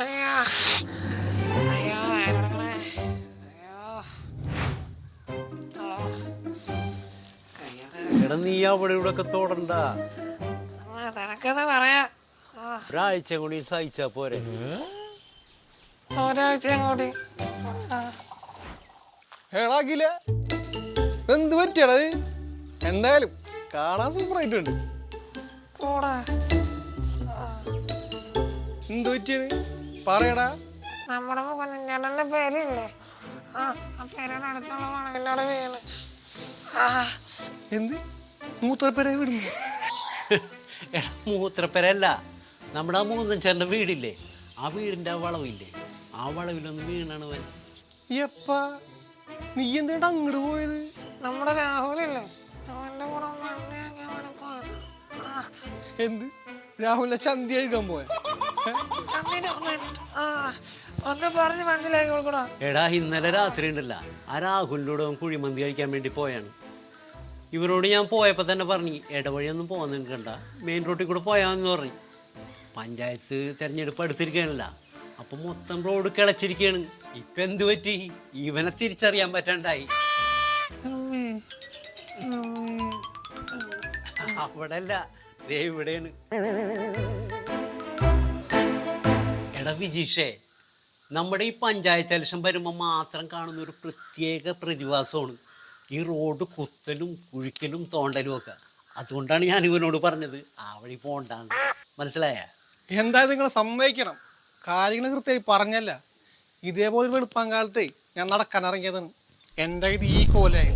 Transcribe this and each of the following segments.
അയ്യോ അയ്യോ വയറിളക്കണേ. അയ്യോ എടാ നീ അവിടെ ഇവിടെ ഒക്കെ തോടണ്ട. തിരക്കഥ പറയാ. ഒരാഴ്ച കൂടി സഹിച്ചാ പോരെ. ഒരാഴ്ചയും കൂടി ഏടാക്കില്ല. എന്ത് പറ്റിയടാ? എന്തായാലും കാണാൻ സൂപ്പർ ആയിട്ടുണ്ട്. എന്ത് പറ്റിയത് പറയടാ. നമ്മുടെ മുഖന്റെ പേരില്ലേ, ആ പേരുടെ അടുത്തുള്ള മണലിനോട് വീണ്. എന്ത് മൂത്രപ്പര വിടുന്നു? എടാ മൂത്രപ്പരല്ല, നമ്മുടെ ആ മൂന്നഞ്ചേന്റെ വീടില്ലേ, ആ വീടിന്റെ ആ വളവില്ലേ, ആ വളവിലൊന്ന് വീണാണ് അവൻ. എപ്പാ നീ എന്തിനാ അങ്ങോട്ട് പോയത്? നമ്മുടെ രാഹുലില്ലേ, അവന്റെ കൂടെ പോയത്. എന്ത് രാഹുലിനെ ചന്തി കഴിക്കാൻ പോയ? ഒന്ന് പറഞ്ഞ് മനസ്സിലാക്കി കൊടുക്കണോ? എടാ ഇന്നലെ രാത്രി ഉണ്ടല്ല, ആ രാഹുലിൻ്റെ കൂടെ അവൻ കുഴിമന്തി കഴിക്കാൻ വേണ്ടി പോയാണ്. ഇവരോട് ഞാൻ പോയപ്പോൾ തന്നെ പറഞ്ഞു, ഇടവഴിയൊന്നും പോകാൻ നിൽക്കണ്ട, മെയിൻ റോഡിൽ കൂടെ പോയാന്ന് പറഞ്ഞു. പഞ്ചായത്ത് തിരഞ്ഞെടുപ്പ് അടുത്തിരിക്കുകയാണല്ല, അപ്പം മൊത്തം റോഡ് കിളച്ചിരിക്കുകയാണ്. ഇപ്പം എന്ത് പറ്റി? ഇവനെ തിരിച്ചറിയാൻ പറ്റാണ്ടായി. അവിടെ അല്ല, ദേ ഇവിടെയാണ്. എടാ വിജീഷേ, നമ്മുടെ ഈ പഞ്ചായത്ത് ഇലക്ഷൻ വരുമ്പോൾ മാത്രം കാണുന്ന ഒരു പ്രത്യേക പ്രതിഭാസമാണ് ഈ റോഡ് കുത്തലും കുഴിക്കലും തോണ്ടലും ഒക്കെ. അതുകൊണ്ടാണ് ഞാൻ ഇവനോട് പറഞ്ഞത് ആ വഴി പോണ്ടാന്ന്. മനസ്സിലായ? എന്തായാലും നിങ്ങൾ സമ്മതിക്കണം, കാര്യങ്ങൾ കൃത്യമായി പറഞ്ഞല്ല. ഇതേപോലെ വെളുപ്പാൻ കാലത്തെ ഞാൻ നടക്കാൻ ഇറങ്ങിയതാണ്. എൻ്റെ ഇത് ഈ കോലായി.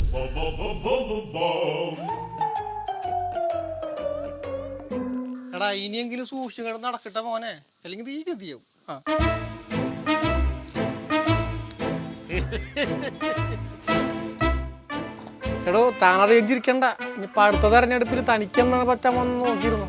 എടാ ഇനിയെങ്കിലും സൂക്ഷിച്ചു കിടന്ന് നടക്കട്ടെ മോനെ, അല്ലെങ്കിൽ ഈ ഗതിയാവും. എടോ താനറിയിച്ചിരിക്കണ്ട, ഇനിയിപ്പോ അടുത്ത തെരഞ്ഞെടുപ്പിൽ തനിക്കെന്നാണ് പറ്റാമെന്ന് നോക്കിയിരുന്നു.